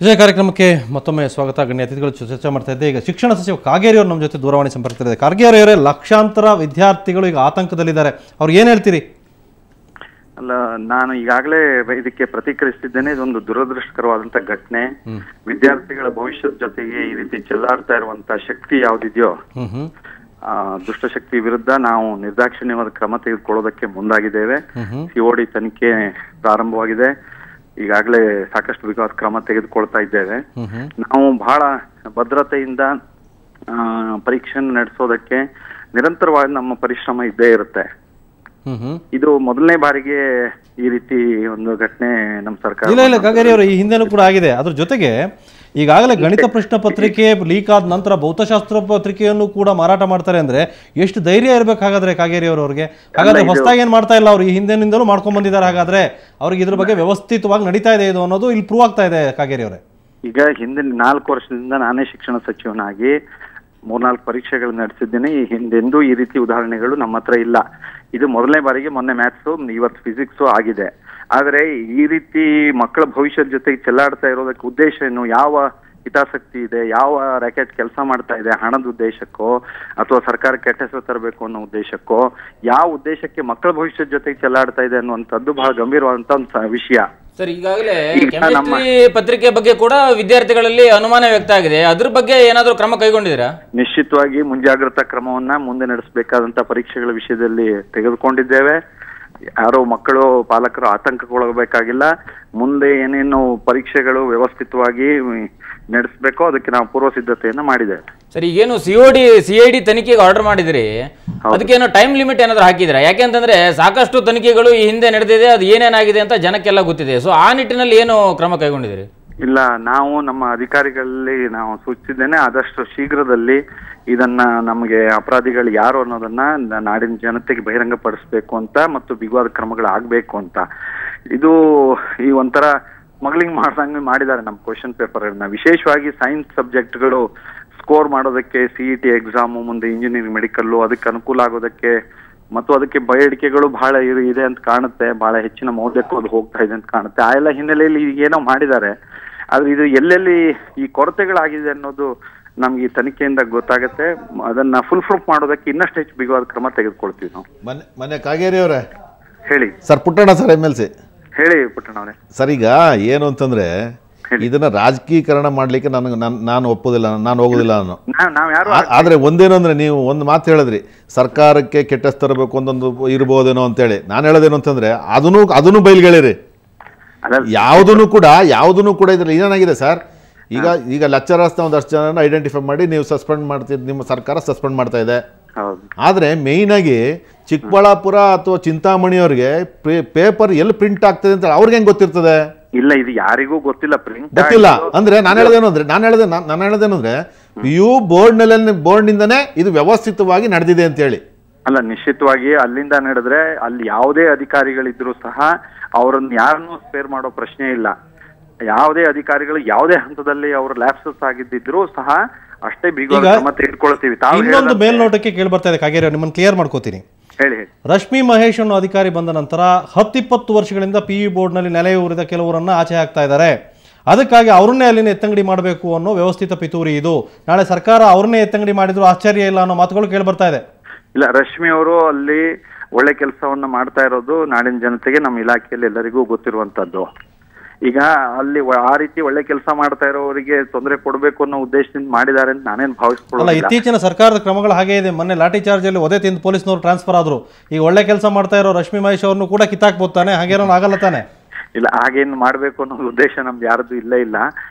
ವಿಜಯ ಕಾರ್ಯಕ್ರಮಕ್ಕೆ ಮತ್ತೊಮ್ಮೆ ಸ್ವಾಗತ. ಗಣ್ಯ ಅತಿಥಿಗಳು ಚರ್ಚೆ ಮಾಡ್ತಾ ಇದ್ದೆ. ಈಗ ಶಿಕ್ಷಣ ಸಚಿವ ಕಾಗೇರಿ ಅವರು ನಮ್ಮ ಜೊತೆ ದೂರವಾಣಿ ಸಂಪರ್ಕದಲ್ಲಿದ್ದಾರೆ. ಕಾಗೇರಿ ಅವರೇ, ಲಕ್ಷಾಂತರ ವಿದ್ಯಾರ್ಥಿಗಳು ಈಗ ಆತಂಕದಲ್ಲಿದ್ದಾರೆ, ಅವ್ರು ಏನು ಹೇಳ್ತೀರಿ? ಅಲ್ಲ, ನಾನು ಈಗಾಗಲೇ ಇದಕ್ಕೆ ಪ್ರತಿಕ್ರಿಯಿಸಿದ್ದೇನೆ. ಇದೊಂದು ದುರದೃಷ್ಟಕರವಾದಂತ ಘಟನೆ. ವಿದ್ಯಾರ್ಥಿಗಳ ಭವಿಷ್ಯದ ಜೊತೆಗೆ ಈ ರೀತಿ ಚೆಲ್ಲಾಡ್ತಾ ಇರುವಂತ ಶಕ್ತಿ ಯಾವ್ದಿದೆಯೋ ದುಷ್ಟಶಕ್ತಿ ವಿರುದ್ಧ ನಾವು ನಿರ್ದಾಕ್ಷಿಣ್ಯವಾದ ಕ್ರಮ ತೆಗೆದುಕೊಳ್ಳೋದಕ್ಕೆ ಮುಂದಾಗಿದ್ದೇವೆ. ಸಿಒಡಿ ತನಿಖೆ ಪ್ರಾರಂಭವಾಗಿದೆ. ಈಗಾಗಲೇ ಸಾಕಷ್ಟು ವಿವಾದ ಕ್ರಮ ತೆಗೆದುಕೊಳ್ತಾ ಇದ್ದೇವೆ. ನಾವು ಬಹಳ ಭದ್ರತೆಯಿಂದ ಪರೀಕ್ಷೆಯನ್ನು ನಡೆಸೋದಕ್ಕೆ ನಿರಂತರವಾಗಿ ನಮ್ಮ ಪರಿಶ್ರಮ ಇದ್ದೇ ಇರುತ್ತೆ. ಇದು ಮೊದಲನೇ ಬಾರಿಗೆ ಈ ರೀತಿ ಒಂದು ಘಟನೆ ನಮ್ಮ ಸರ್ಕಾರ ಇಲ್ಲ ಕಾಗೇರಿ ಅವರು ಈ ಹಿಂದೆನೂ ಕೂಡ ಆಗಿದೆ. ಅದ್ರ ಜೊತೆಗೆ ಈಗಾಗಲೇ ಗಣಿತ ಪ್ರಶ್ನೆ ಪತ್ರಿಕೆ ಲೀಕ್ ಆದ ನಂತರ ಭೌತಶಾಸ್ತ್ರ ಪತ್ರಿಕೆಯನ್ನು ಕೂಡ ಮಾರಾಟ ಮಾಡ್ತಾರೆ ಅಂದ್ರೆ ಎಷ್ಟು ಧೈರ್ಯ ಇರಬೇಕಾಗಾದ್ರೆ ಕಾಗೇರಿ ಅವ್ರಿಗೆ? ಹಾಗಾದ್ರೆ ಹೊಸದಾಗಿ ಏನ್ ಮಾಡ್ತಾ ಇಲ್ಲ, ಅವ್ರು ಈ ಹಿಂದಿನಿಂದಲೂ ಮಾಡ್ಕೊಂಡ್ ಬಂದಿದ್ದಾರೆ. ಹಾಗಾದ್ರೆ ಅವ್ರಿಗೆ ಇದ್ರ ಬಗ್ಗೆ ವ್ಯವಸ್ಥಿತವಾಗಿ ನಡೀತಾ ಇದೆ ಇದು ಅನ್ನೋದು ಇಲ್ಲಿ ಪ್ರೂವ್ ಆಗ್ತಾ ಇದೆ ಕಾಗೇರಿ ಅವರೇ. ಈಗ ಹಿಂದಿನ 4 ವರ್ಷದಿಂದ ನಾನೇ ಶಿಕ್ಷಣ ಸಚಿವನಾಗಿ 3-4 ಪರೀಕ್ಷೆಗಳು ನಡೆಸಿದ್ದೇನೆ. ಈ ಹಿಂದೆಂದೂ ಈ ರೀತಿ ಉದಾಹರಣೆಗಳು ನಮ್ಮ ಹತ್ರ ಇಲ್ಲ. ಇದು ಮೊದಲನೇ ಬಾರಿಗೆ, ಮೊನ್ನೆ ಮ್ಯಾಥ್ಸು, ಇವತ್ತು ಫಿಸಿಕ್ಸು ಆಗಿದೆ. ಆದರೆ ಈ ರೀತಿ ಮಕ್ಕಳ ಭವಿಷ್ಯದ ಜೊತೆಗೆ ಚೆಲ್ಲಾಡ್ತಾ ಇರೋದಕ್ಕೆ ಉದ್ದೇಶ ಏನು? ಯಾವ ಹಿತಾಸಕ್ತಿ ಇದೆ? ಯಾವ ರ್ಯಾಕೆಟ್ ಕೆಲಸ ಮಾಡ್ತಾ ಇದೆ? ಹಣದ ಉದ್ದೇಶಕ್ಕೋ ಅಥವಾ ಸರ್ಕಾರ ಕೆಟ್ಟ ಹೆಸರು ತರಬೇಕು ಅನ್ನೋ ಉದ್ದೇಶಕ್ಕೋ? ಯಾವ ಉದ್ದೇಶಕ್ಕೆ ಮಕ್ಕಳ ಭವಿಷ್ಯದ ಜೊತೆಗೆ ಚೆಲ್ಲಾಡ್ತಾ ಇದೆ ಅನ್ನುವಂಥದ್ದು ಬಹಳ ಗಂಭೀರವಾದಂತ ಒಂದು ವಿಷಯ. ಸರ್, ಈಗಾಗಲೇ ಕೆಮಿಸ್ಟ್ರಿ ಪತ್ರಿಕೆ ಬಗ್ಗೆ ಕೂಡ ವಿದ್ಯಾರ್ಥಿಗಳಲ್ಲಿ ಅನುಮಾನ ವ್ಯಕ್ತ ಆಗಿದೆ. ಅದ್ರ ಬಗ್ಗೆ ಏನಾದರೂ ಕ್ರಮ ಕೈಗೊಂಡಿದ್ದೀರಾ? ನಿಶ್ಚಿತವಾಗಿ ಮುಂಜಾಗ್ರತಾ ಕ್ರಮವನ್ನ ಮುಂದೆ ನಡೆಸಬೇಕಾದಂತ ಪರೀಕ್ಷೆಗಳ ವಿಷಯದಲ್ಲಿ ತೆಗೆದುಕೊಂಡಿದ್ದೇವೆ. ಯಾರೋ ಮಕ್ಕಳು, ಪಾಲಕರು ಆತಂಕಗೊಳ್ಳಬೇಕಾಗಿಲ್ಲ. ಮುಂದೆ ಏನೇನು ಪರೀಕ್ಷೆಗಳು ವ್ಯವಸ್ಥಿತವಾಗಿ ನಡೆಸಬೇಕೋ ಅದಕ್ಕೆ ನಾವು ಪೂರ್ವ ಸಿದ್ಧತೆಯನ್ನ ಮಾಡಿದ್ದೇವೆ. ಸರ್, ಈಗೇನು ಸಿಐಡಿ ತನಿಖೆಗೆ ಆರ್ಡರ್ ಮಾಡಿದಿರಿ, ಅದಕ್ಕೇನು ಟೈಮ್ ಲಿಮಿಟ್ ಏನಾದ್ರು ಹಾಕಿದಿರಾ? ಯಾಕೆಂತಂದ್ರೆ ಸಾಕಷ್ಟು ತನಿಖೆಗಳು ಈ ಹಿಂದೆ ನಡೆದಿದೆ, ಅದು ಏನೇನಾಗಿದೆ ಅಂತ ಜನಕ್ಕೆಲ್ಲ ಗೊತ್ತಿದೆ. ಸೊ ಆ ನಿಟ್ಟಿನಲ್ಲಿ ಏನು ಕ್ರಮ ಕೈಗೊಂಡಿದ್ದೀರಿ? ಇಲ್ಲ, ನಾವು ನಮ್ಮ ಅಧಿಕಾರಿಗಳಲ್ಲಿ ನಾವು ಸೂಚಿಸಿದ್ದೇನೆ, ಆದಷ್ಟು ಶೀಘ್ರದಲ್ಲಿ ಇದನ್ನ ನಮಗೆ ಅಪರಾಧಿಗಳು ಯಾರು ಅನ್ನೋದನ್ನ ನಾಡಿನ ಜನತೆಗೆ ಬಹಿರಂಗಪಡಿಸ್ಬೇಕು ಅಂತ ಮತ್ತು ಬಿಗುವಾದ ಕ್ರಮಗಳು ಆಗ್ಬೇಕು ಅಂತ. ಇದು ಈ ಒಂಥರ ಸ್ಮಗ್ಲಿಂಗ್ ಮಾಡ್ದಂಗೆ ಮಾಡಿದ್ದಾರೆ ನಮ್ಮ ಕ್ವಶನ್ ಪೇಪರ್ಗಳನ್ನ. ವಿಶೇಷವಾಗಿ ಸೈನ್ಸ್ ಸಬ್ಜೆಕ್ಟ್ಗಳು ಸ್ಕೋರ್ ಮಾಡೋದಕ್ಕೆ, CET ಎಕ್ಸಾಮು, ಮುಂದೆ ಇಂಜಿನಿಯರಿಂಗ್, ಮೆಡಿಕಲ್ಲು ಅದಕ್ಕೆ ಅನುಕೂಲ ಆಗೋದಕ್ಕೆ ಮತ್ತು ಅದಕ್ಕೆ ಬೇಡಿಕೆಗಳು ಬಹಳ ಇದೆ ಅಂತ ಕಾಣುತ್ತೆ. ಬಹಳ ಹೆಚ್ಚಿನ ಮೌಲ್ಯಕ್ಕೂ ಅದು ಹೋಗ್ತಾ ಇದೆ ಅಂತ ಕಾಣುತ್ತೆ. ಆ ಎಲ್ಲ ಹಿನ್ನೆಲೆಯಲ್ಲಿ ಏನೋ ಮಾಡಿದ್ದಾರೆ. ಆದ್ರೆ ಇದು ಎಲ್ಲೆಲ್ಲಿ ಈ ಕೊರತೆಗಳಾಗಿದೆ ಅನ್ನೋದು ನಮ್ಗೆ ಈ ತನಿಖೆಯಿಂದ ಗೊತ್ತಾಗುತ್ತೆ. ಅದನ್ನ ಫುಲ್ ಪ್ರೂಫ್ ಮಾಡೋದಕ್ಕೆ ಇನ್ನಷ್ಟು ಹೆಚ್ಚು ಬಿಗುವಾದ ಕ್ರಮ ತೆಗೆದುಕೊಳ್ತೀವಿ ನಾವು. ಮನೆ ಕಾಗೇರಿ ಅವರೇ ಹೇಳಿ ಸರ್. Puttanna sir, MLC. ಹೇಳಿ ಪುಟ್ಟಣ್ಣ ಅವರೇ. ಸರ್, ಈಗ ಏನು ಅಂತಂದ್ರೆ ಇದನ್ನ ರಾಜಕೀಕರಣ ಮಾಡ್ಲಿಕ್ಕೆ ನಾನು ಒಪ್ಪೋದಿಲ್ಲ, ನಾನು ಹೋಗೋದಿಲ್ಲ ಆದ್ರೆ ಒಂದೇನು ಅಂದ್ರೆ, ನೀವು ಒಂದು ಮಾತು ಹೇಳಿದ್ರಿ, ಸರ್ಕಾರಕ್ಕೆ ಕೆಟ್ಟ ತರಬೇಕು ಒಂದೊಂದು ಇರ್ಬೋದೇನೋ ಅಂತೇಳಿ. ನಾನು ಹೇಳೋದೇನು ಅಂತಂದ್ರೆ ಅದನ್ನು ಬಯಲ್ಗಳಿರಿ. ಯಾವುದನ್ನು ಕೂಡ ಇದ್ರಲ್ಲಿ ಏನಾಗಿದೆ ಸರ್, ಈಗ ಲೆಕ್ಚರರ್ಸ್ನ ಒಂದಷ್ಟು ಜನ ಐಡೆಂಟಿಫೈ ಮಾಡಿ ನೀವು ಸಸ್ಪೆಂಡ್ ಮಾಡ್ತಿದ್ದು, ನಿಮ್ಮ ಸರ್ಕಾರ ಸಸ್ಪೆಂಡ್ ಮಾಡ್ತಾ ಇದೆ. ಆದರೆ ಮೇಯ್ನ್ ಆಗಿ ಚಿಕ್ಕಬಳ್ಳಾಪುರ ಅಥವಾ ಚಿಂತಾಮಣಿಯವ್ರಿಗೆ ಪೇಪರ್ ಎಲ್ಲಿ ಪ್ರಿಂಟ್ ಆಗ್ತದೆ ಅಂತ ಅವ್ರಿಗೆ ಹೆಂಗ್ ಗೊತ್ತಿರ್ತದೆ? ಇಲ್ಲ, ಇದು ಯಾರಿಗೂ ಗೊತ್ತಿಲ್ಲ, ಪ್ರಿಂಟ್ ಗೊತ್ತಿಲ್ಲ. ಅಂದ್ರೆ ನಾನು ಹೇಳೋದೇನು ಅಂದ್ರೆ PU ಬೋರ್ಡ್ನಿಂದನೇ ಇದು ವ್ಯವಸ್ಥಿತವಾಗಿ ನಡೆದಿದೆ ಅಂತ ಹೇಳಿ. ಅಲ್ಲ, ನಿಶ್ಚಿತವಾಗಿ ಅಲ್ಲಿಂದ ನಡೆದ್ರೆ ಅಲ್ಲಿ ಯಾವುದೇ ಅಧಿಕಾರಿಗಳಿದ್ರು ಸಹ ಅವರನ್ನು ಯಾರನ್ನೂ ಸ್ಪೇರ್ ಮಾಡೋ ಪ್ರಶ್ನೆ ಇಲ್ಲ. ಯಾವುದೇ ಅಧಿಕಾರಿಗಳು ಯಾವುದೇ ಹಂತದಲ್ಲಿ ಅವರು ಲ್ಯಾಪ್ಸಸ್ ಆಗಿದ್ದಿದ್ರು ಸಹ ಅಷ್ಟೇ ಬಿಗುವಾದ ಕ್ರಮ ತೆಗೆದುಕೊಳ್ತೀವಿ. ಇನ್ನೊಂದು ಮೇಲ್ನೋಟಕ್ಕೆ ಕೇಳಿ ಬರ್ತಾ ಇದೆ ಕಾಗೇರಿ, ನಿಮ್ಮನ್ನು ಕ್ಲಿಯರ್ ಮಾಡ್ಕೋತೀನಿ. ಹೇಳಿ. ರಶ್ಮಿ ಮಹೇಶ್ ಅನ್ನೋ ಅಧಿಕಾರಿ ಬಂದ ನಂತರ 10-20 ವರ್ಷಗಳಿಂದ PU ಬೋರ್ಡ್ನಲ್ಲಿ ನೆಲೆಯೂರಿದ ಕೆಲವರನ್ನ ಆಚೆ ಹಾಕ್ತಾ ಇದ್ದಾರೆ. ಅದಕ್ಕಾಗಿ ಅವ್ರನ್ನೇ ಅಲ್ಲಿನ ಎತ್ತಂಗಡಿ ಮಾಡಬೇಕು ಅನ್ನೋ ವ್ಯವಸ್ಥಿತ ಪಿತೂರಿ ಇದು. ನಾಳೆ ಸರ್ಕಾರ ಅವ್ರನ್ನೇ ಎತ್ತಂಗಡಿ ಮಾಡಿದ್ರು ಆಶ್ಚರ್ಯ ಇಲ್ಲ ಅನ್ನೋ ಮಾತುಗಳು ಕೇಳಿ ಬರ್ತಾ ಇದೆ. ಇಲ್ಲ, ರಶ್ಮಿ ಅವರು ಅಲ್ಲಿ ಒಳ್ಳೆ ಕೆಲಸವನ್ನ ಮಾಡ್ತಾ ಇರೋದು ನಾಡಿನ ಜನತೆಗೆ, ನಮ್ಮ ಇಲಾಖೆಯಲ್ಲಿ ಎಲ್ಲರಿಗೂ ಗೊತ್ತಿರುವಂತದ್ದು. ಈಗ ಅಲ್ಲಿ ಆ ರೀತಿ ಒಳ್ಳೆ ಕೆಲಸ ಮಾಡ್ತಾ ಇರೋರಿಗೆ ತೊಂದರೆ ಕೊಡಬೇಕು ಅನ್ನೋ ಉದ್ದೇಶದಿಂದ ಮಾಡಿದ್ದಾರೆ ಅಂತ ನಾನೇನು ಭಾವಿಸ್ಕೊಳ್ಳಲ್ಲ. ಇತ್ತೀಚಿನ ಸರ್ಕಾರದ ಕ್ರಮಗಳು ಹಾಗೆ ಇದೆ. ಮೊನ್ನೆ ಲಾಠಿ ಚಾರ್ಜ್ ಅಲ್ಲಿ ಒದೆ ತಿಂದು ಪೊಲೀಸ್ನವರು ಟ್ರಾನ್ಸ್ಫರ್ ಆದ್ರು. ಈಗ ಒಳ್ಳೆ ಕೆಲಸ ಮಾಡ್ತಾ ಇರೋ ರಶ್ಮಿ ಮಹೇಶ್ ಅವ್ರನ್ನು ಕೂಡ ಕಿತ್ತಾಕ್ಬೋದು ತಾನೆ? ಹಾಗೇನೋ ಆಗಲ್ಲ ತಾನೆ? ಇಲ್ಲ, ಹಾಗೇನು ಮಾಡ್ಬೇಕು ಅನ್ನೋ ಉದ್ದೇಶ ನಮ್ದು ಯಾರ್ದು ಇಲ್ಲ.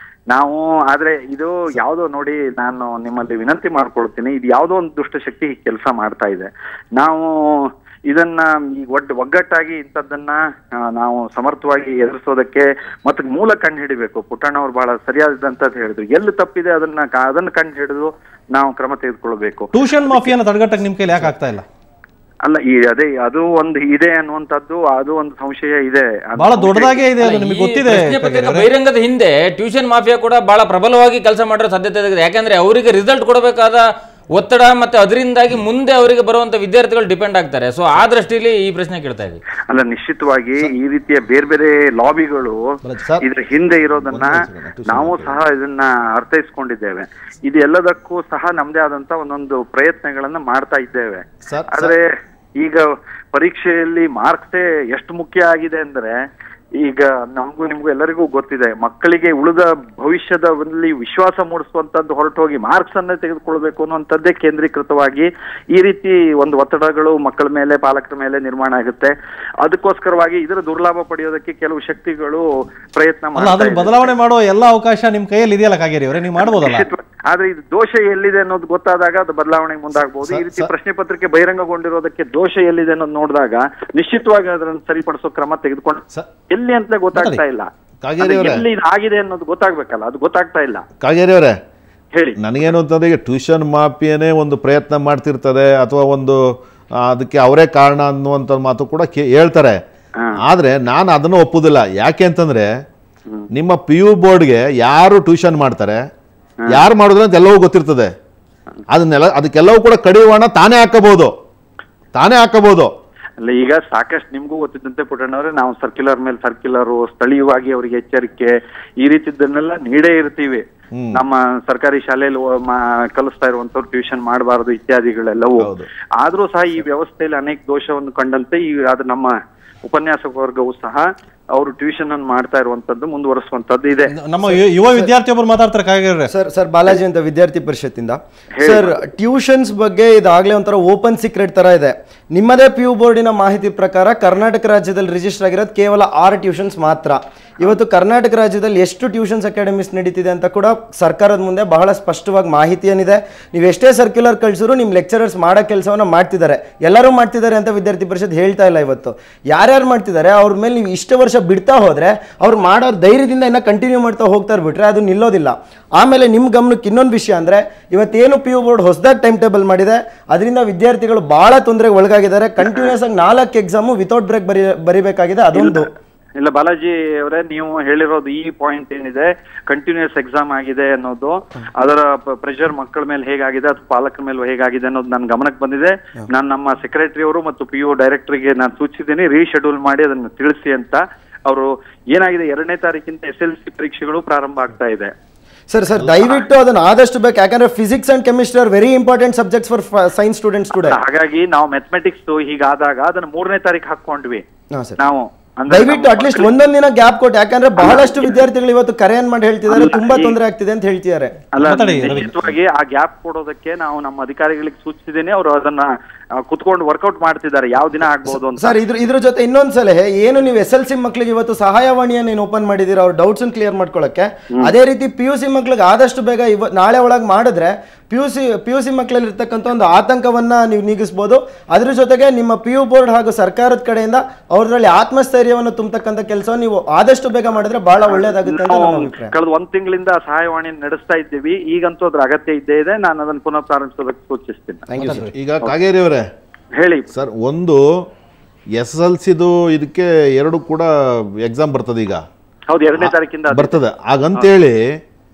ನಾವು ಆದ್ರೆ ಇದು ಯಾವುದೋ ನೋಡಿ, ನಾನು ನಿಮ್ಮಲ್ಲಿ ವಿನಂತಿ ಮಾಡ್ಕೊಳ್ತೀನಿ, ಇದು ಯಾವುದೋ ಒಂದು ದುಷ್ಟಶಕ್ತಿ ಕೆಲಸ ಮಾಡ್ತಾ ಇದೆ. ನಾವು ಇದನ್ನ ಒಗ್ಗಟ್ಟಾಗಿ ಇಂಥದ್ದನ್ನ ನಾವು ಸಮರ್ಥವಾಗಿ ಎದುರಿಸೋದಕ್ಕೆ ಮತ್ತೆ ಮೂಲ ಕಂಡು ಹಿಡಿಬೇಕು. ಪುಟ್ಟಣ್ಣ ಅವ್ರು ಬಹಳ ಸರಿಯಾದಂತದ್ದು ಹೇಳಿದ್ರು. ಎಲ್ಲಿ ತಪ್ಪಿದೆ ಅದನ್ನ ಕಂಡು ಹಿಡಿದು ನಾವು ಕ್ರಮ ತೆಗೆದುಕೊಳ್ಬೇಕು. ಟ್ಯೂಷನ್ ಮಾಫಿಯಾನ ತಡೆಗಟ್ಟಕ್ಕೆ ನಿಮ್ ಕೈಲಿ ಯಾಕೆ ಆಗ್ತಾ ಇಲ್ಲ? ಅಲ್ಲ, ಅದು ಒಂದು ಇದೆ ಅನ್ನುವಂಥದ್ದು, ಅದು ಒಂದು ಸಂಶಯ ಇದೆ. ಬಹಳ ದೊಡ್ಡದಾಗೇ ಇದೆ, ಅದು ನಿಮಗೆ ಗೊತ್ತಿದೆ. ಬಹಿರಂಗದ ಹಿಂದೆ ಟ್ಯೂಷನ್ ಮಾಫಿಯಾ ಕೂಡ ಬಹಳ ಪ್ರಬಲವಾಗಿ ಕೆಲಸ ಮಾಡಿರೋ ಸಾಧ್ಯತೆ ಇದೆ. ಯಾಕಂದ್ರೆ ಅವರಿಗೆ ರಿಸಲ್ಟ್ ಕೊಡಬೇಕಾದ ಒತ್ತಡ ಮತ್ತೆ ಅದರಿಂದಾಗಿ ಮುಂದೆ ಅವರಿಗೆ ಬರುವಂತ ವಿದ್ಯಾರ್ಥಿಗಳು ಡಿಪೆಂಡ್ ಆಗ್ತಾರೆ. ಸೊ ಆ ದೃಷ್ಟಿಯಲ್ಲಿ ಈ ಪ್ರಶ್ನೆ ಕೇಳ್ತಾ ಇದ್ದೀವಿ. ಅಲ್ಲ, ನಿಶ್ಚಿತವಾಗಿ ಈ ರೀತಿಯ ಬೇರೆ ಬೇರೆ ಲಾಬಿಗಳು ಇದ್ರ ಹಿಂದೆ ಇರೋದನ್ನ ನಾವು ಸಹ ಇದನ್ನ ಅರ್ಥೈಸ್ಕೊಂಡಿದ್ದೇವೆ. ಇದು ಎಲ್ಲದಕ್ಕೂ ಸಹ ನಮ್ದೇ ಆದಂತ ಒಂದೊಂದು ಪ್ರಯತ್ನಗಳನ್ನ ಮಾಡ್ತಾ ಇದ್ದೇವೆ. ಆದ್ರೆ ಈಗ ಪರೀಕ್ಷೆಯಲ್ಲಿ ಮಾರ್ಕ್ಸೇ ಎಷ್ಟು ಮುಖ್ಯ ಆಗಿದೆ ಅಂದ್ರೆ, ಈಗ ನಮಗೂ ನಿಮ್ಗೂ ಎಲ್ಲರಿಗೂ ಗೊತ್ತಿದೆ, ಮಕ್ಕಳಿಗೆ ಉಳಿದ ಭವಿಷ್ಯದಲ್ಲಿ ವಿಶ್ವಾಸ ಮೂಡಿಸುವಂತದ್ದು ಹೊರಟೋಗಿ ಮಾರ್ಕ್ಸ್ ಅನ್ನೇ ತೆಗೆದುಕೊಳ್ಬೇಕು ಅನ್ನುವಂಥದ್ದೇ ಕೇಂದ್ರೀಕೃತವಾಗಿ ಈ ರೀತಿ ಒಂದು ಒತ್ತಡಗಳು ಮಕ್ಕಳ ಮೇಲೆ, ಪಾಲಕರ ಮೇಲೆ ನಿರ್ಮಾಣ ಆಗುತ್ತೆ. ಅದಕ್ಕೋಸ್ಕರವಾಗಿ ಇದರ ದುರ್ಲಾಭ ಪಡೆಯೋದಕ್ಕೆ ಕೆಲವು ಶಕ್ತಿಗಳು ಪ್ರಯತ್ನ ಮಾಡ್ತಾರೆ. ಬದಲಾವಣೆ ಮಾಡುವ ಎಲ್ಲ ಅವಕಾಶ ನಿಮ್ ಕೈಯಲ್ಲಿ ಇದೆಯಲ್ಲ ಕಾಗೇರಿ ಅವರೇ, ನೀವು ಮಾಡಬಹುದಲ್ಲ. ಆದ್ರೆ ಇದು ದೋಷ ಎಲ್ಲಿದೆ ಅನ್ನೋದು ಗೊತ್ತಾದಾಗ ಅದು ಬದಲಾವಣೆಗೆ ಮುಂದಾಗಬಹುದು. ಈ ರೀತಿ ಪ್ರಶ್ನೆ ಪತ್ರಿಕೆ ಬಹಿರಂಗಗೊಂಡಿರೋದಕ್ಕೆ ದೋಷ ಎಲ್ಲಿದೆ ಅನ್ನೋದು ನೋಡಿದಾಗ ನಿಶ್ಚಿತವಾಗಿ ಅದನ್ನು ಸರಿಪಡಿಸೋ ಕ್ರಮ ತೆಗೆದುಕೊಂಡು ಎಲ್ಲಿ ಅಂತ ಗೊತ್ತಾಗ್ತಾ ಇಲ್ಲ. ಎಲ್ಲಿ ಆಗಿದೆ ಅನ್ನೋದು ಗೊತ್ತಾಗ್ಬೇಕಲ್ಲ, ಅದು ಗೊತ್ತಾಗ್ತಾ ಇಲ್ಲ. ಕಾಗೇರಿ ಅವರೇ ಹೇಳಿ. ನನಗೇನು ಅಂತಂದ್ರೆ ಈಗ ಟ್ಯೂಷನ್ ಮಾಫಿಯಾನೇ ಒಂದು ಪ್ರಯತ್ನ ಮಾಡ್ತಿರ್ತದೆ ಅಥವಾ ಒಂದು ಅದಕ್ಕೆ ಅವರೇ ಕಾರಣ ಅನ್ನುವಂಥ ಮಾತು ಕೂಡ ಹೇಳ್ತಾರೆ. ಆದ್ರೆ ನಾನು ಅದನ್ನು ಒಪ್ಪುದಿಲ್ಲ. ಯಾಕೆ ಅಂತಂದ್ರೆ ನಿಮ್ಮ PU ಬೋರ್ಡ್ಗೆ ಯಾರು ಟ್ಯೂಷನ್ ಮಾಡ್ತಾರೆ, ಯಾರು ಮಾಡಿದ್ರೆ ಅಂತ ಎಲ್ಲವೂ ಗೊತ್ತಿರ್ತದೆ. ಅದಕ್ಕೆಲ್ಲವೂ ಕೂಡ ಕಡಿವಾಣ ತಾನೇ ಹಾಕಬಹುದು. ಅಲ್ಲ, ಈಗ ಸಾಕಷ್ಟು ನಿಮ್ಗೂ ಗೊತ್ತಿದ್ದಂತೆ ಪುಟ್ಟಣ್ಣವ್ರೆ, ನಾವು ಸರ್ಕ್ಯುಲರ್ ಮೇಲೆ ಸರ್ಕ್ಯುಲರ್, ಸ್ಥಳೀಯವಾಗಿ ಅವರಿಗೆ ಎಚ್ಚರಿಕೆ, ಈ ರೀತಿದ್ದನ್ನೆಲ್ಲ ನೀಡೇ ಇರ್ತೀವಿ. ನಮ್ಮ ಸರ್ಕಾರಿ ಶಾಲೆಯಲ್ಲಿ ಕಲಿಸ್ತಾ ಇರುವಂತವ್ರು ಟ್ಯೂಷನ್ ಮಾಡಬಾರದು ಇತ್ಯಾದಿಗಳೆಲ್ಲವೂ. ಆದ್ರೂ ಸಹ ಈ ವ್ಯವಸ್ಥೆಯಲ್ಲಿ ಅನೇಕ ದೋಷವನ್ನು ಕಂಡಂತೆ ಅದು ನಮ್ಮ ಉಪನ್ಯಾಸಕ ವರ್ಗವು ಸಹ ಅವರು ಟ್ಯೂಷನ್ ಅನ್ನು ಮಾಡ್ತಾ ಇರುವಂತದ್ದು ಮುಂದುವರಿಸುವಂತದ್ದು ಇದೆ. ನಮ್ಮ ಯುವ ವಿದ್ಯಾರ್ಥಿಯೊಬ್ಬರು ಮಾತಾಡ್ತಾರೆ. ಸರ್ ಬಾಲಾಜಿ ಅಂತ ವಿದ್ಯಾರ್ಥಿ ಪರಿಷತ್ತಿಂದ. ಸರ್, ಟ್ಯೂಷನ್ಸ್ ಬಗ್ಗೆ ಇದಾಗಲೇ ಒಂಥರ ಓಪನ್ ಸೀಕ್ರೆಟ್ ತರ ಇದೆ. ನಿಮ್ಮದೇ PU ಬೋರ್ಡಿನ ಮಾಹಿತಿ ಪ್ರಕಾರ ಕರ್ನಾಟಕ ರಾಜ್ಯದಲ್ಲಿ ರಿಜಿಸ್ಟರ್ ಆಗಿರೋದು ಕೇವಲ 6 ಟ್ಯೂಷನ್ಸ್ ಮಾತ್ರ. ಇವತ್ತು ಕರ್ನಾಟಕ ರಾಜ್ಯದಲ್ಲಿ ಎಷ್ಟು ಟ್ಯೂಷನ್ಸ್ ಅಕಾಡೆಮೀಸ್ ನಡೀತಿದೆ ಅಂತ ಕೂಡ ಸರ್ಕಾರದ ಮುಂದೆ ಬಹಳ ಸ್ಪಷ್ಟವಾಗಿ ಮಾಹಿತಿ ಏನಿದೆ. ನೀವು ಎಷ್ಟೇ ಸರ್ಕ್ಯುಲರ್ ಕಳಿಸಿದ್ರು ನಿಮ್ಮ ಲೆಕ್ಚರರ್ಸ್ ಮಾಡೋ ಕೆಲಸವನ್ನ ಮಾಡ್ತಿದ್ದಾರೆ, ಎಲ್ಲರೂ ಮಾಡ್ತಿದ್ದಾರೆ ಅಂತ ವಿದ್ಯಾರ್ಥಿ ಪರಿಷತ್ ಹೇಳ್ತಾ ಇಲ್ಲ. ಇವತ್ತು ಯಾರ್ಯಾರು ಮಾಡ್ತಿದ್ದಾರೆ ಅವ್ರ ಮೇಲೆ ನೀವು ಇಷ್ಟು ವರ್ಷ ಬಿಡ್ತಾ ಹೋದ್ರೆ ಅವ್ರು ಮಾಡೋ ಧೈರ್ಯದಿಂದ ಇನ್ನ ಕಂಟಿನ್ಯೂ ಮಾಡ್ತಾ ಹೋಗ್ತಾ ಇರ್ಬಿಟ್ರೆ ಅದು ನಿಲ್ಲೋದಿಲ್ಲ. ಆಮೇಲೆ ನಿಮ್ಮ ಗಮನಕ್ಕೆ ಇನ್ನೊಂದು ವಿಷಯ ಅಂದ್ರೆ, ಇವತ್ತೇನು PU ಬೋರ್ಡ್ ಹೊಸದಾಗಿ ಟೈಮ್ ಟೇಬಲ್ ಮಾಡಿದೆ, ಅದರಿಂದ ವಿದ್ಯಾರ್ಥಿಗಳು ಬಹಳ ತೊಂದರೆಗೆ ಒಳಗಾಗಿದ್ದಾರೆ. ಕಂಟಿನ್ಯೂಸ್ ಆಗಿ 4 ಎಕ್ಸಾಮು ವಿತೌಟ್ ಬ್ರೇಕ್ ಬರಿಬೇಕಾಗಿದೆ. ಅದೊಂದು ಇಲ್ಲ ಬಾಲಾಜಿ ಅವರೇ, ನೀವು ಹೇಳಿರೋದು ಈ ಪಾಯಿಂಟ್ ಏನಿದೆ, ಕಂಟಿನ್ಯೂಸ್ ಎಕ್ಸಾಮ್ ಆಗಿದೆ ಅನ್ನೋದು, ಅದರ ಪ್ರೆಷರ್ ಮಕ್ಕಳ ಮೇಲೆ ಹೇಗಾಗಿದೆ ಅಥವಾ ಪಾಲಕರ ಮೇಲೆ ಹೇಗಾಗಿದೆ ಅನ್ನೋದು ನನ್ನ ಗಮನಕ್ಕೆ ಬಂದಿದೆ. ನಾನು ನಮ್ಮ ಸೆಕ್ರೆಟರಿ ಅವರು ಮತ್ತು PU ಡೈರೆಕ್ಟರ್ಗೆ ನಾನು ಸೂಚಿಸಿದ್ದೀನಿ, ರೀಶೆಡ್ಯೂಲ್ ಮಾಡಿ ಅದನ್ನು ತಿಳಿಸಿ ಅಂತ. ಅವರು ಏನಾಗಿದೆ, 2ನೇ ತಾರೀಕಿಂದ SLC ಪರೀಕ್ಷೆಗಳು ಪ್ರಾರಂಭ ಆಗ್ತಾ ಇದೆ. ಸರ್ ದಯವಿಟ್ಟು ಅದನ್ನ ಆದಷ್ಟು ಬೇಕು. ಯಾಕಂದ್ರೆ physics and chemistry are very important subjects for science students today. ಹಾಗಾಗಿ ನಾವು ಮ್ಯಾಥಮೆಟಿಕ್ಸ್ ಹೀಗಾದಾಗ ಅದನ್ನ 3ನೇ ತಾರೀಕು ಹಾಕೊಂಡ್ವಿ ನಾವು. ದಯವಿಟ್ಟು ಅಟ್ಲೀಸ್ಟ್ ಒಂದೊಂದು ದಿನ ಗ್ಯಾಪ್ ಕೊಟ್ಟು, ಯಾಕಂದ್ರೆ ಬಹಳಷ್ಟು ವಿದ್ಯಾರ್ಥಿಗಳು ಇವತ್ತು ಕರೆಯನ್ನು ಮಾಡಿ ಹೇಳ್ತಿದ್ದಾರೆ ತುಂಬಾ ತೊಂದರೆ ಆಗ್ತಿದೆ ಅಂತ ಹೇಳ್ತಿದ್ದಾರೆ. ನಿಶ್ಚಿತವಾಗಿ ಆ ಗ್ಯಾಪ್ ಕೊಡೋದಕ್ಕೆ ನಾವು ನಮ್ಮ ಅಧಿಕಾರಿಗಳಿಗೆ ಸೂಚಿಸಿದ್ದೇನೆ. ಅವರು ಅದನ್ನ ಕುತ್ಕೊಂಡು ವರ್ಕೌಟ್ ಮಾಡ್ತಿದ್ದಾರೆ, ಯಾವ ದಿನ ಆಗ್ಬಹುದು ಅಂತ. ಸರ್, ಇದ್ರ ಜೊತೆ ಇನ್ನೊಂದ್ ಸಲಹೆ ಏನು, ನೀವು SLC ಮಕ್ಕಳಿಗೆ ಇವತ್ತು ಸಹಾಯವಾಣಿಯನ್ನು ಓಪನ್ ಮಾಡಿದೀರ ಅವ್ರ ಡೌಟ್ಸ್ ಕ್ಲಿಯರ್ ಮಾಡ್ಕೊಳ್ಳಕ್ಕೆ. ಅದೇ ರೀತಿ PUC ಮಕ್ಕಳಿಗೆ ಆದಷ್ಟು ಬೇಗ ನಾಳೆ ಒಳಗೆ ಮಾಡಿದ್ರೆ PUC ಮಕ್ಕಳಲ್ಲಿ ಇರ್ತಕ್ಕಂಥ ಒಂದು ಆತಂಕವನ್ನ ನೀವು ನೀಗಿಸಬಹುದು. ಅದ್ರ ಜೊತೆಗೆ ನಿಮ್ಮ PU ಬೋರ್ಡ್ ಹಾಗೂ ಸರ್ಕಾರದ ಕಡೆಯಿಂದ ಅವ್ರಲ್ಲಿ ಆತ್ಮಸ್ಥೈರ್ಯವನ್ನು ತುಂಬತಕ್ಕಂಥ ಕೆಲಸವನ್ನು ನೀವು ಆದಷ್ಟು ಬೇಗ ಮಾಡಿದ್ರೆ ಬಹಳ ಒಳ್ಳೇದಾಗುತ್ತೆ ಅಂತ ನನ್ನ ಅಭಿಪ್ರಾಯ. ಕಳೆದ 1 ತಿಂಗಳಿಂದ ಸಹಾಯವಾಣಿ ನಡೆಸ್ತಾ ಇದ್ದೀವಿ. ಈಗಂತೂ ಅದ್ರ ಅಗತ್ಯ ಇದ್ದೇ ಇದೆ. ನಾನು ಅದನ್ನು ಪುನಃ ಪ್ರಾರಂಭಿಸೋದಕ್ಕೆ ಸೂಚಿಸ್ತೀನಿ. ಈಗ ಕಾಗೇರಿ ಅವರೇ ಹೇಳಿ ಸರ್, ಒಂದು SLCದು ಇದಕ್ಕೆ 2 ಕೂಡ ಎಕ್ಸಾಮ್ ಬರ್ತದೆ. ಈಗ ಹೌದು, 2ನೇ ತಾರೀಕಿಂದ ಬರ್ತದೆ. ಹಾಗಂತೇಳಿ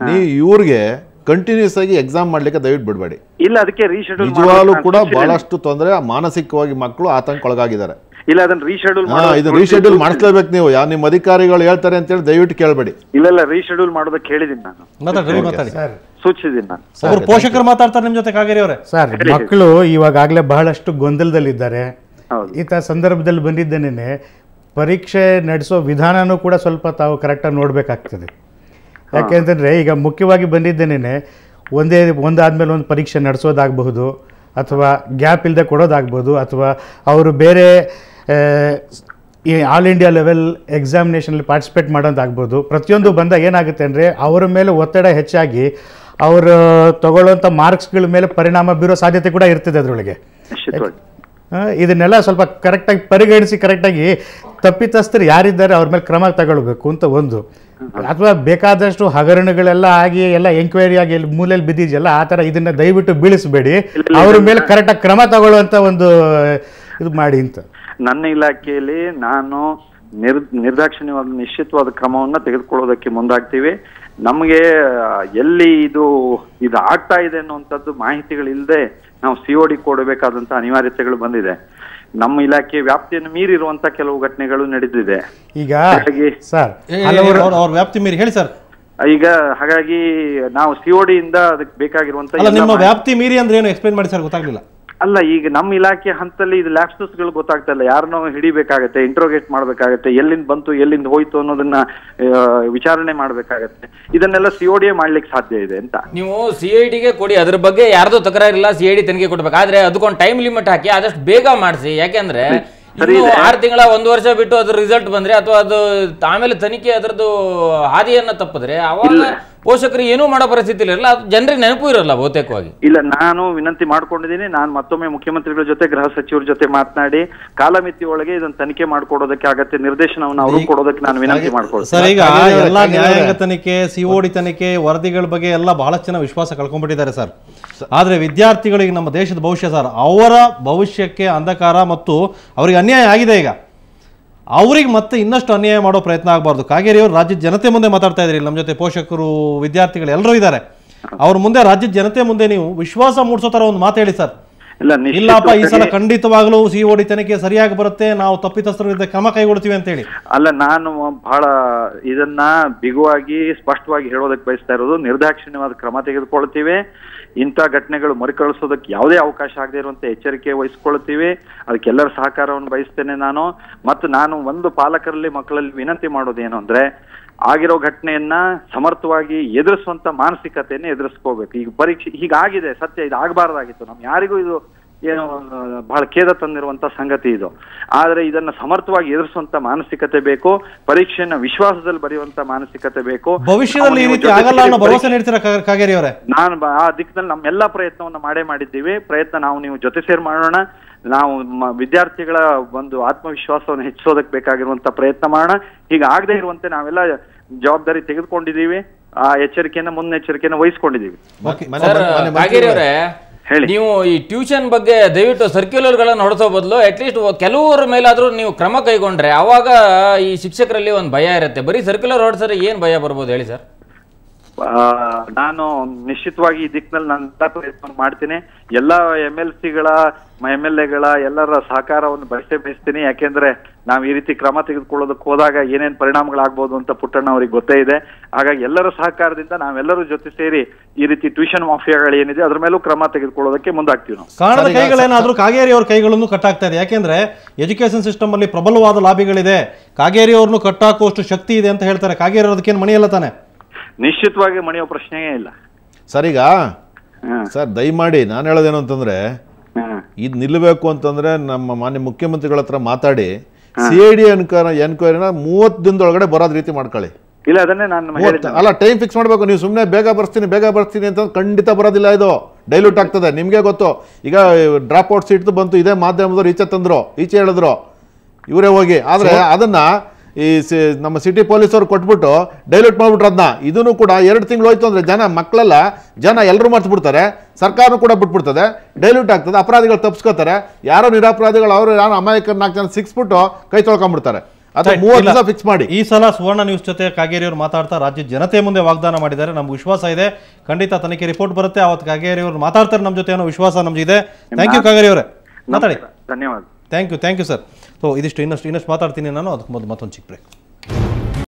ನೀವು ಇವ್ರಿಗೆ ಕಂಟಿನ್ಯೂಸ್ ಆಗಿ ಎಕ್ಸಾಮ್ ಮಾಡ್ಲಿಕ್ಕೆ ದಯವಿಟ್ಟು ಬಿಡಬೇಡಿ. ಇಲ್ಲ, ಅದಕ್ಕೆ ರೀಶೆಡ್ಯೂಲ್ ನಿಜವಾಗ್ಲೂ ಕೂಡ ಬಹಳಷ್ಟು ತೊಂದರೆ, ಮಾನಸಿಕವಾಗಿ ಮಕ್ಕಳು ಆತಂಕ ಒಳಗಾಗಿದ್ದಾರೆ. ಇಲ್ಲ, ಅದನ್ನ ರೀಶೆಡ್ಯೂಲ್ ಮಾಡಿಸ್ಲೇಬೇಕು ನೀವು. ನಿಮ್ಮ ಅಧಿಕಾರಿಗಳು ಹೇಳ್ತಾರೆ ಅಂತ ಹೇಳಿ ದಯವಿಟ್ಟು ಕೇಳಬೇಡಿ. ಇಲ್ಲ, ರೀಶೆಡ್ಯೂಲ್ ಮಾಡೋದಕ್ಕೆ ಹೇಳಿದ್ದೀನಿ ನಾನು, ಸೂಚಿಸಿದ್ದೀನಿ ನಾನು. ಪೋಷಕರು ಮಾತಾಡ್ತಾರೆ ನಿಮ್ಮ ಜೊತೆ ಕಾಗೇರಿ ಅವರೇ. ಸರ್, ಮಕ್ಕಳು ಇವಾಗಲೇ ಬಹಳಷ್ಟು ಗೊಂದಲದಲ್ಲಿದ್ದಾರೆ. ಇಂಥ ಸಂದರ್ಭದಲ್ಲಿ ಬಂದಿದ್ದೇನೆ, ಪರೀಕ್ಷೆ ನಡೆಸೋ ವಿಧಾನನೂ ಕೂಡ ಸ್ವಲ್ಪ ತಾವು ಕರೆಕ್ಟಾಗಿ ನೋಡಬೇಕಾಗ್ತದೆ. ಯಾಕೆಂತಂದರೆ ಈಗ ಮುಖ್ಯವಾಗಿ ಬಂದಿದ್ದೇನೆ, ಒಂದಾದ್ಮೇಲೆ ಒಂದು ಪರೀಕ್ಷೆ ನಡೆಸೋದಾಗಬಹುದು, ಅಥವಾ ಗ್ಯಾಪ್ ಇಲ್ಲದೆ ಕೊಡೋದಾಗ್ಬೋದು, ಅಥವಾ ಅವರು ಬೇರೆ ಈ ಆಲ್ ಇಂಡಿಯಾ ಲೆವೆಲ್ ಎಕ್ಸಾಮಿನೇಷನಲ್ಲಿ ಪಾರ್ಟಿಸಿಪೇಟ್ ಮಾಡೋದಾಗ್ಬೋದು. ಪ್ರತಿಯೊಂದು ಬಂದಾಗ ಏನಾಗುತ್ತೆ ಅಂದರೆ ಅವರ ಮೇಲೆ ಒತ್ತಡ ಹೆಚ್ಚಾಗಿ ಅವರು ತಗೊಳ್ಳೋಂಥ ಮಾರ್ಕ್ಸ್ಗಳ ಮೇಲೆ ಪರಿಣಾಮ ಬೀರೋ ಸಾಧ್ಯತೆ ಕೂಡ ಇರ್ತದೆ ಅದರೊಳಗೆ. ಇದನ್ನೆಲ್ಲ ಸ್ವಲ್ಪ ಕರೆಕ್ಟಾಗಿ ಪರಿಗಣಿಸಿ ಕರೆಕ್ಟಾಗಿ ತಪ್ಪಿತಸ್ಥರು ಯಾರಿದ್ದಾರೆ ಅವ್ರ ಮೇಲೆ ಕ್ರಮ ತಗೊಳ್ಬೇಕು ಅಂತ ಒಂದು. ಅಥವಾ ಬೇಕಾದಷ್ಟು ಹಗರಣಗಳೆಲ್ಲ ಆಗಿ ಎಲ್ಲ ಎಂಕ್ವೈರಿ ಆಗಿ ಮೂಲೆಯಲ್ಲಿ ಬಿದ್ದಿದೆಯಲ್ಲ, ಆ ಥರ ಇದನ್ನ ದಯವಿಟ್ಟು ಬೀಳಿಸಬೇಡಿ, ಅವ್ರ ಮೇಲೆ ಕರೆಕ್ಟಾಗಿ ಕ್ರಮ ತಗೊಳ್ಳುವಂಥ ಒಂದು ಇದು ಮಾಡಿ ಅಂತ. ನನ್ನ ಇಲಾಖೆಯಲ್ಲಿ ನಾನು ನಿರ್ದಾಕ್ಷಿಣ್ಯವಾದ ನಿಶ್ಚಿತವಾದ ಕ್ರಮವನ್ನ ತೆಗೆದುಕೊಳ್ಳೋದಕ್ಕೆ ಮುಂದಾಗ್ತೀವಿ. ನಮಗೆ ಎಲ್ಲಿ ಇದು ಆಗ್ತಾ ಇದೆ ಅನ್ನುವಂಥದ್ದು ಮಾಹಿತಿಗಳಿಲ್ಲದೆ ನಾವು COD ಕೊಡಬೇಕಾದಂತ ಅನಿವಾರ್ಯತೆಗಳು ಬಂದಿದೆ. ನಮ್ಮ ಇಲಾಖೆ ವ್ಯಾಪ್ತಿಯನ್ನು ಮೀರಿರುವಂತ ಕೆಲವು ಘಟನೆಗಳು ನಡೆದಿದೆ. ಈಗ ಸರ್ ಅವ್ರ ವ್ಯಾಪ್ತಿ ಮೀರಿ ಹೇಳಿ ಸರ್. ಈಗ ಹಾಗಾಗಿ ನಾವು COD ಇಂದ ಅದಕ್ಕೆ ಬೇಕಾಗಿರುವಂತ ನಿಮ್ಮ ವ್ಯಾಪ್ತಿ ಮೀರಿ ಅಂದ್ರೆ ಏನು ಎಕ್ಸ್ಪ್ಲೈನ್ ಮಾಡಿ ಸರ್, ಗೊತ್ತಾಗ್ಲಿಲ್ಲ. ಅಲ್ಲ, ಈಗ ನಮ್ಮ ಇಲಾಖೆ ಹಂತದಲ್ಲಿ ಇದು ಲ್ಯಾಪ್ಸಸ್ ಗಳು ಗೊತ್ತಾಗ್ತಾ ಇಲ್ಲ. ಯಾರನ್ನೋ ಹಿಡಿಬೇಕಾಗತ್ತೆ, ಇಂಟ್ರೋಗೇಟ್ ಮಾಡ್ಬೇಕಾಗತ್ತೆ, ಎಲ್ಲಿಂದ ಬಂತು ಎಲ್ಲಿಂದ ಹೋಯ್ತು ಅನ್ನೋದನ್ನ ವಿಚಾರಣೆ ಮಾಡ್ಬೇಕಾಗತ್ತೆ. ಇದನ್ನೆಲ್ಲ COD ಮಾಡ್ಲಿಕ್ಕೆ ಸಾಧ್ಯ ಇದೆ ಅಂತ. ನೀವು CIDಗೆ ಕೊಡಿ, ಅದ್ರ ಬಗ್ಗೆ ಯಾರ್ದು ತಕರಾರಿಲ್ಲ, CID ತನಿಖೆ ಕೊಡ್ಬೇಕು. ಆದ್ರೆ ಅದಕ್ಕೊಂದು ಟೈಮ್ ಲಿಮಿಟ್ ಹಾಕಿ ಆದಷ್ಟು ಬೇಗ ಮಾಡಿಸಿ. ಯಾಕೆಂದ್ರೆ 6 ತಿಂಗಳ 1 ವರ್ಷ ಬಿಟ್ಟು ಅದ್ರ ರಿಸಲ್ಟ್ ಬಂದ್ರೆ ಅಥವಾ ಅದು ಆಮೇಲೆ ತನಿಖೆ ಅದರದ್ದು ಹಾದಿಯನ್ನ ತಪ್ಪಿದ್ರೆ ಅವಾಗ ಪೋಷಕರು ಏನೂ ಮಾಡೋ ಪರಿಸ್ಥಿತಿ ಇರಲ್ಲ, ಅದು ಜನರಿಗೆ ನೆನಪು ಇರಲ್ಲ ಬಹುತೇಕವಾಗಿ. ಇಲ್ಲ, ನಾನು ವಿನಂತಿ ಮಾಡ್ಕೊಂಡಿದ್ದೀನಿ. ನಾನು ಮತ್ತೊಮ್ಮೆ ಮುಖ್ಯಮಂತ್ರಿಗಳ ಜೊತೆ ಗೃಹ ಸಚಿವರ ಜೊತೆ ಮಾತನಾಡಿ ಕಾಲಮಿತಿ ಒಳಗೆ ಇದನ್ನ ತನಿಖೆ ಮಾಡ್ಕೊಡೋದಕ್ಕೆ ಆಗತ್ತೆ ನಿರ್ದೇಶನವನ್ನು ಅವರು ಕೊಡೋದಕ್ಕೆ ನಾನು ವಿನಂತಿ ಮಾಡ್ಕೊಳ್ತೀನಿ. ಸರ್, ಈಗ ಎಲ್ಲಾ ನ್ಯಾಯಾಂಗ ತನಿಖೆ, COD ತನಿಖೆ, ವರದಿಗಳ ಬಗ್ಗೆ ಎಲ್ಲ ಬಹಳಷ್ಟು ಜನ ವಿಶ್ವಾಸ ಕಳ್ಕೊಂಡ್ಬಿಟ್ಟಿದ್ದಾರೆ ಸರ್. ಆದ್ರೆ ವಿದ್ಯಾರ್ಥಿಗಳಿಗೆ, ನಮ್ಮ ದೇಶದ ಭವಿಷ್ಯ ಸರ್, ಅವರ ಭವಿಷ್ಯಕ್ಕೆ ಅಂಧಕಾರ ಮತ್ತು ಅವರಿಗೆ ಅನ್ಯಾಯ ಆಗಿದೆ. ಈಗ ಅವ್ರಿಗೆ ಮತ್ತೆ ಇನ್ನಷ್ಟು ಅನ್ಯಾಯ ಮಾಡೋ ಪ್ರಯತ್ನ ಆಗಬಾರ್ದು. ಕಾಗೇರಿ ಅವರು ರಾಜ್ಯದ ಜನತೆ ಮುಂದೆ ಮಾತಾಡ್ತಾ ಇದ್ರಿ, ನಮ್ಮ ಜೊತೆ ಪೋಷಕರು, ವಿದ್ಯಾರ್ಥಿಗಳು ಎಲ್ಲರೂ ಇದ್ದಾರೆ. ಅವ್ರ ಮುಂದೆ, ರಾಜ್ಯದ ಜನತೆ ಮುಂದೆ ನೀವು ವಿಶ್ವಾಸ ಮೂಡಿಸೋ ತರ ಒಂದು ಮಾತು ಹೇಳಿ ಸರ್. ಇಲ್ಲಪ್ಪ, ಈ ಸಲ ಖಂಡಿತವಾಗ್ಲೂ COD ತನಿಖೆ ಸರಿಯಾಗಿ ಬರುತ್ತೆ, ನಾವು ತಪ್ಪಿತಸ್ಥರ ವಿರುದ್ಧ ಕ್ರಮ ಕೈಗೊಳ್ತೀವಿ ಅಂತ ಹೇಳಿ. ಅಲ್ಲ, ನಾನು ಬಹಳ ಇದನ್ನ ಬಿಗುವಾಗಿ ಸ್ಪಷ್ಟವಾಗಿ ಹೇಳೋದಕ್ಕೆ ಬಯಸ್ತಾ ಇರೋದು, ನಿರ್ದಾಕ್ಷಿಣ್ಯವಾದ ಕ್ರಮ ತೆಗೆದುಕೊಳ್ತೀವಿ. ಇಂಥ ಘಟನೆಗಳು ಮರುಕಳಿಸೋದಕ್ಕೆ ಯಾವುದೇ ಅವಕಾಶ ಆಗದೆ ಇರುವಂತೆ ಎಚ್ಚರಿಕೆ ವಹಿಸ್ಕೊಳ್ತೀವಿ. ಅದಕ್ಕೆಲ್ಲರ ಸಹಕಾರವನ್ನು ಬಯಸ್ತೇನೆ ನಾನು. ಮತ್ತು ನಾನು ಒಂದು ಪಾಲಕರಲ್ಲಿ, ಮಕ್ಕಳಲ್ಲಿ ವಿನಂತಿ ಮಾಡೋದೇನು ಅಂದ್ರೆ, ಆಗಿರೋ ಘಟನೆಯನ್ನ ಸಮರ್ಥವಾಗಿ ಎದುರಿಸುವಂತ ಮಾನಸಿಕತೆಯನ್ನು ಎದುರಿಸ್ಕೋಬೇಕು. ಈಗ ಪರೀಕ್ಷೆ ಹೀಗಾಗಿದೆ, ಸತ್ಯ, ಇದು ಆಗಬಾರ್ದಾಗಿತ್ತು. ನಮ್ ಯಾರಿಗೂ ಇದು ಏನು ಬಹಳ ಖೇದ ತಂದಿರುವಂತ ಸಂಗತಿ ಇದು. ಆದ್ರೆ ಇದನ್ನ ಸಮರ್ಥವಾಗಿ ಎದುರಿಸುವಂತ ಮಾನಸಿಕತೆ ಬೇಕು. ಪರೀಕ್ಷೆಯನ್ನ ವಿಶ್ವಾಸದಲ್ಲಿ ಬರೆಯುವಂತ ಮಾನಸಿಕತೆ ಬೇಕು. ಭವಿಷ್ಯದಲ್ಲಿ ಈ ರೀತಿ ಆಗಲ್ಲ ಅನ್ನೋ ಭರವಸೆ ನೀಡ್ತೀರಾ ಕಾಗೇರಿ ಅವರೇ? ನಾನು ಆ ದಿಕ್ಕಿನಲ್ಲಿ ನಮ್ಮೆಲ್ಲಾ ಪ್ರಯತ್ನವನ್ನ ಮಾಡಿದ್ದೀವಿ. ನಾವು ನೀವು ಜೊತೆ ಸೇರಿ ಮಾಡೋಣ. ನಾವು ವಿದ್ಯಾರ್ಥಿಗಳ ಒಂದು ಆತ್ಮವಿಶ್ವಾಸವನ್ನು ಹೆಚ್ಚಿಸೋದಕ್ಕೆ ಬೇಕಾಗಿರುವಂತ ಪ್ರಯತ್ನ ಮಾಡೋಣ. ಹೀಗ ಆಗದೆ ಇರುವಂತೆ ನಾವೆಲ್ಲ ಜವಾಬ್ದಾರಿ ತೆಗೆದುಕೊಂಡಿದ್ದೀವಿ. ಆ ಎಚ್ಚರಿಕೆಯನ್ನ, ಮುನ್ನೆಚ್ಚರಿಕೆಯನ್ನು ವಹಿಸ್ಕೊಂಡಿದ್ದೀವಿ. ನೀವು ಈ ಟ್ಯೂಷನ್ ಬಗ್ಗೆ ದಯವಿಟ್ಟು ಸರ್ಕ್ಯುಲರ್ಗಳನ್ನು ಹೊರಡಿಸೋ ಬದಲು ಅಟ್ಲೀಸ್ಟ್ ಕೆಲವರ ಮೇಲಾದ್ರೂ ನೀವು ಕ್ರಮ ಕೈಗೊಂಡ್ರೆ ಅವಾಗ ಈ ಶಿಕ್ಷಕರಲ್ಲಿ ಒಂದು ಭಯ ಇರುತ್ತೆ. ಬರೀ ಸರ್ಕ್ಯುಲರ್ ಹೊರಡಿಸಿದ್ರೆ ಏನ್ ಭಯ ಬರ್ಬೋದು ಹೇಳಿ ಸರ್? ನಾನು ನಿಶ್ಚಿತವಾಗಿ ಈ ದಿಕ್ಕಿನಲ್ಲಿ ನಾನು ಪ್ರಯತ್ನ ಮಾಡ್ತೀನಿ. ಎಲ್ಲ MLCಗಳ, MLAಗಳ ಎಲ್ಲರ ಸಹಕಾರವನ್ನು ಬಯಸ್ತೀನಿ. ಯಾಕೆಂದ್ರೆ ನಾವು ಈ ರೀತಿ ಕ್ರಮ ತೆಗೆದುಕೊಳ್ಳೋದಕ್ಕೆ ಹೋದಾಗ ಏನೇನ್ ಪರಿಣಾಮಗಳಾಗ್ಬೋದು ಅಂತ ಪುಟ್ಟಣ್ಣ ಅವ್ರಿಗೆ ಗೊತ್ತೇ ಇದೆ. ಹಾಗಾಗಿ ಎಲ್ಲರ ಸಹಕಾರದಿಂದ ನಾವೆಲ್ಲರೂ ಜೊತೆ ಸೇರಿ ಈ ರೀತಿ ಟ್ಯೂಷನ್ ಮಾಫಿಯಾಗಳು ಏನಿದೆ ಅದ್ರ ಮೇಲೂ ಕ್ರಮ ತೆಗೆದುಕೊಳ್ಳೋದಕ್ಕೆ ಮುಂದಾಗ್ತೀವಿ ನಾವು. ಕಾರಣದ ಕೈಗಳೇನಾದ್ರೂ ಕಾಗೇರಿ ಅವ್ರ ಕೈಗಳನ್ನು ಕಟ್ಟಾಗ್ತಾ ಇದೆ. ಯಾಕೆಂದ್ರೆ ಎಜುಕೇಶನ್ ಸಿಸ್ಟಮ್ ಅಲ್ಲಿ ಪ್ರಬಲವಾದ ಲಾಬಿಗಳಿದೆ. ಕಾಗೇರಿ ಅವ್ರನ್ನು ಕಟ್ಟಾಕುವಷ್ಟು ಶಕ್ತಿ ಇದೆ ಅಂತ ಹೇಳ್ತಾರೆ. ಕಾಗೇರಿ ಅದಕ್ಕೇನು ಮಣಿಯಲ್ಲ ತಾನೆ? ನಿಶ್ಚಿತವಾಗಿ ಮಣಿಯೋ ಪ್ರಶ್ನೆಯೇ ಇಲ್ಲ ಸರ್. ಈಗ ಸರ್, ದಯಮಾಡಿ ನಾನು ಹೇಳೋದೇನು ಅಂತಂದ್ರೆ, ಇದು ನಿಲ್ಲಬೇಕು ಅಂತಂದ್ರೆ ನಮ್ಮ ಮಾನ್ಯ ಮುಖ್ಯಮಂತ್ರಿಗಳ ಹತ್ರ ಮಾತಾಡಿ CID ಎನ್ಕ್ವೈರಿನ 30 ದಿನದೊಳಗಡೆ ಬರೋದ್ ರೀತಿ ಮಾಡ್ಕೊಳ್ಳಿ. ಇಲ್ಲ, ಅದನ್ನೇ ನಾನು ಅಲ್ಲ, ಟೈಮ್ ಫಿಕ್ಸ್ ಮಾಡ್ಬೇಕು. ನೀವು ಸುಮ್ಮನೆ ಬೇಗ ಬರ್ತೀನಿ ಅಂತ ಖಂಡಿತ ಬರೋದಿಲ್ಲ. ಇದು ಡೈಲ್ಯೂಟ್ ಆಗ್ತದೆ, ನಿಮ್ಗೆ ಗೊತ್ತು. ಈಗ ಡ್ರಾಪ್ ಔಟ್ ಸೀಟ್ ಬಂತು, ಇದೇ ಮಾಧ್ಯಮದವ್ರು ಈಚೆ ಹೇಳಿದ್ರು, ಇವರೇ ಹೋಗಿ. ಆದ್ರೆ ಅದನ್ನ ಈ ನಮ್ಮ ಸಿಟಿ ಪೊಲೀಸರು ಕೊಟ್ಬಿಟ್ಟು ಡೈಲ್ಯೂಟ್ ಮಾಡ್ಬಿಟ್ರು ಅದನ್ನ. ಇದನ್ನು ಕೂಡ 2 ತಿಂಗಳು ಹೋಯ್ತು ಅಂದ್ರೆ ಜನ ಎಲ್ಲರೂ ಮರ್ತು ಬಿಡ್ತಾರೆ, ಸರ್ಕಾರನೂ ಕೂಡ ಬಿಟ್ಬಿಡ್ತದೆ, ಡೈಲ್ಯೂಟ್ ಆಗ್ತದೆ, ಅಪರಾಧಿಗಳು ತಪ್ಪಿಸ್ಕೋತಾರೆ. ಯಾರೋ ನಿರಪರಾಧಿಗಳು ಅವರು ಯಾರೋ ಅಮಾಯಕರ 4 ಜನ ಸಿಕ್ಸ್ಬಿಟ್ಟು ಕೈ ತೊಳ್ಕೊಂಡ್ಬಿಡ್ತಾರೆ. ಅದು 30 ದಿವಸ ಫಿಕ್ಸ್ ಮಾಡಿ. ಈ ಸಲ ಸುವರ್ಣ ನ್ಯೂಸ್ ಜೊತೆ ಕಾಗೇರಿ ಅವರು ಮಾತಾಡ್ತಾ ರಾಜ್ಯದ ಜನತೆ ಮುಂದೆ ವಾಗ್ದಾನ ಮಾಡಿದ್ದಾರೆ. ನಮ್ಗೆ ವಿಶ್ವಾಸ ಇದೆ, ಖಂಡಿತ ತನಿಖೆ ರಿಪೋರ್ಟ್ ಬರುತ್ತೆ, ಅವತ್ತು ಕಾಗೇರಿ ಅವರು ಮಾತಾಡ್ತಾರೆ ನಮ್ಮ ಜೊತೆ ಅನ್ನೋ ವಿಶ್ವಾಸ ನಮ್ಗಿದೆ. ಥ್ಯಾಂಕ್ ಯು ಕಾಗೇರಿ ಅವರೇ, ಮಾತಾಡಿ. ಧನ್ಯವಾದ. Thank you sir. ಸೊ ಇದಿಷ್ಟು ಇನ್ನಷ್ಟು ಮಾತಾಡ್ತೀನಿ ನಾನು. ಅದಕ್ಕೆ ಮೊದಲು ಮತ್ತೊಂದು ಚಿಕ್ಕ ಬ್ರೇಕ್.